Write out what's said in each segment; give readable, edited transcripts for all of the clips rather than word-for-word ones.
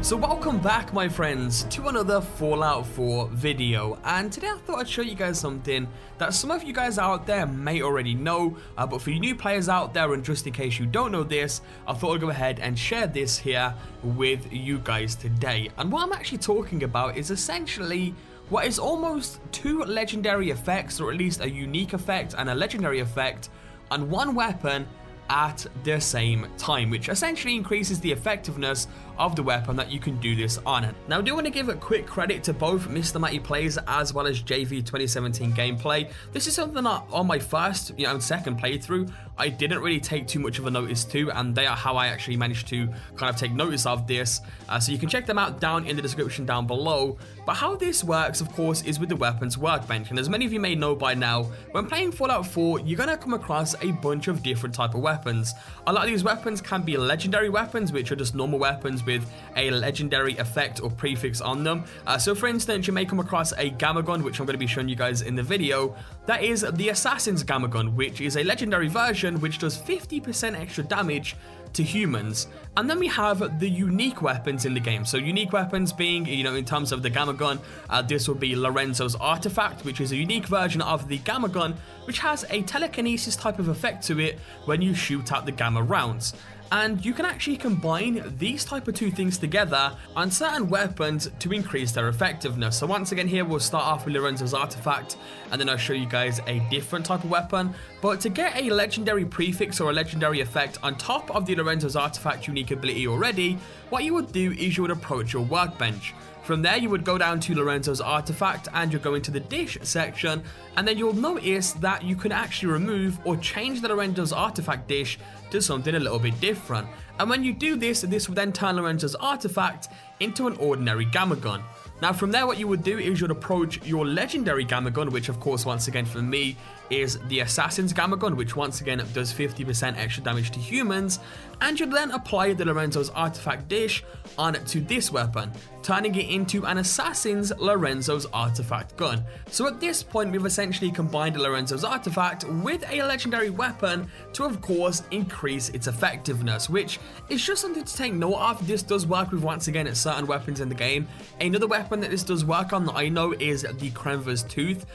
So welcome back, my friends, to another Fallout 4 video, and today I thought I'd show you guys something that some of you guys out there may already know, but for you new players out there, and just in case you don't know this, I thought I'd go ahead and share this here with you guys today. And what I'm actually talking about is essentially what is almost two legendary effects, or at least a unique effect and a legendary effect on one weapon at the same time, which essentially increases the effectiveness of the weapon that you can do this on. Now I do want to give a quick credit to both Mr. Matty Plays as well as JV 2017 Gameplay. This is something that on my first and second playthrough I didn't really take too much of a notice to, and they are how I actually managed to kind of take notice of this, so you can check them out down in the description down below. But how this works, of course, is with the weapons workbench, and as many of you may know by now, when playing Fallout 4 you're gonna come across a bunch of different type of weapons. A lot of these weapons can be legendary weapons, which are just normal weapons with a legendary effect or prefix on them. So for instance, you may come across a gamma gun, which I'm going to be showing you guys in the video. That is the Assassin's Gamma Gun, which is a legendary version which does 50% extra damage to humans. And then we have the unique weapons in the game. So unique weapons being, in terms of the Gamma Gun, this will be Lorenzo's Artifact, which is a unique version of the Gamma Gun, which has a telekinesis type of effect to it when you shoot out the gamma rounds. And you can actually combine these type of two things together on certain weapons to increase their effectiveness. So once again, here we'll start off with Lorenzo's Artifact, and then I'll show you guys a different type of weapon. But to get a legendary prefix or a legendary effect on top of the Lorenzo's Artifact unique ability already, what you would do is you would approach your workbench. From there, you would go down to Lorenzo's Artifact and you'll go into the dish section, and then you'll notice that you can actually remove or change the Lorenzo's Artifact dish to something a little bit different. And when you do this, this will then turn Lorenzo's Artifact into an ordinary Gamma Gun. Now from there, what you would do is you'd approach your legendary Gamma Gun, which of course once again for me is the Assassin's Gamma Gun, which once again does 50% extra damage to humans, and you'd then apply the Lorenzo's Artifact dish onto this weapon, turning it into an Assassin's Lorenzo's Artifact gun. So at this point we've essentially combined Lorenzo's Artifact with a legendary weapon to of course increase its effectiveness, which is just something to take note of. This does work with once again certain weapons in the game. Another weapon that this does work on that I know is the Krenva's Tooth,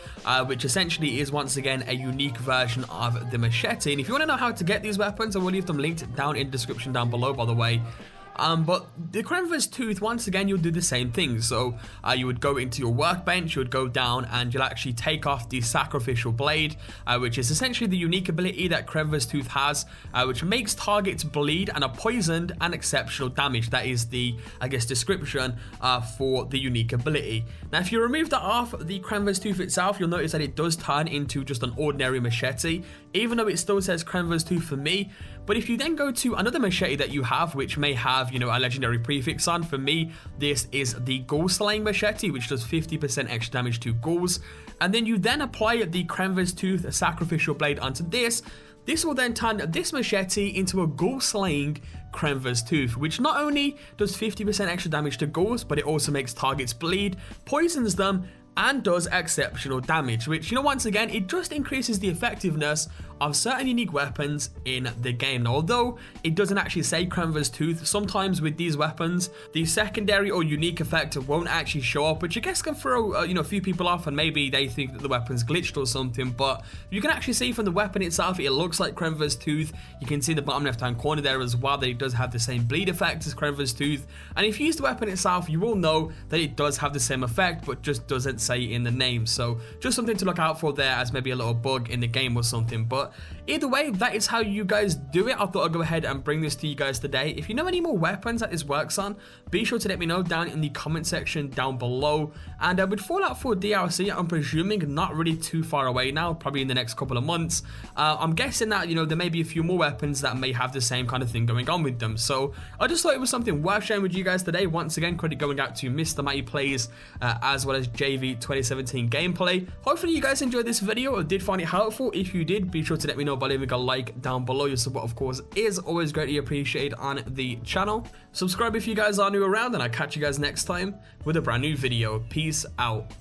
which essentially is once again a unique version of the machete. And if you want to know how to get these weapons, I will leave them linked down in the description down below, by the way. But the Krenva's Tooth, once again, you'll do the same thing. So you would go into your workbench, you would go down and you'll actually take off the Sacrificial Blade, which is essentially the unique ability that Krenva's Tooth has, which makes targets bleed and are poisoned and exceptional damage. That is the, description for the unique ability. Now, if you remove that off the Krenva's Tooth itself, you'll notice that it does turn into just an ordinary machete, even though it still says Krenva's Tooth for me. But if you then go to another machete that you have, which may have, a legendary prefix on, for me, this is the Ghoul Slaying Machete, which does 50% extra damage to ghouls. And then you then apply the Krenva's Tooth Sacrificial Blade onto this. This will then turn this machete into a Ghoul Slaying Krenva's Tooth, which not only does 50% extra damage to ghouls, but it also makes targets bleed, poisons them, and does exceptional damage, which, once again, it just increases the effectiveness of certain unique weapons in the game. Now, although it doesn't actually say Krenva's Tooth, sometimes with these weapons, the secondary or unique effect won't actually show up, which I guess can throw, a few people off, and maybe they think that the weapon's glitched or something. But you can actually see from the weapon itself, it looks like Krenva's Tooth. You can see the bottom left-hand corner there as well, that it does have the same bleed effect as Krenva's Tooth. And if you use the weapon itself, you will know that it does have the same effect, but just doesn't say in the name. So just something to look out for there as maybe a little bug in the game or something. But either way, that is how you guys do it. I thought I'd go ahead and bring this to you guys today. If you know any more weapons that this works on, be sure to let me know down in the comment section down below. And with Fallout 4 DLC, I'm presuming not really too far away now, probably in the next couple of months. I'm guessing that, there may be a few more weapons that may have the same kind of thing going on with them. So I just thought it was something worth sharing with you guys today. Once again, credit going out to Mr. Matty Plays, as well as JV 2017 Gameplay. Hopefully you guys enjoyed this video or did find it helpful. If you did, be sure to let me know by leaving a like down below. Your support, of course, is always greatly appreciated on the channel. Subscribe if you guys are new around, and I'll catch you guys next time with a brand new video. Peace out.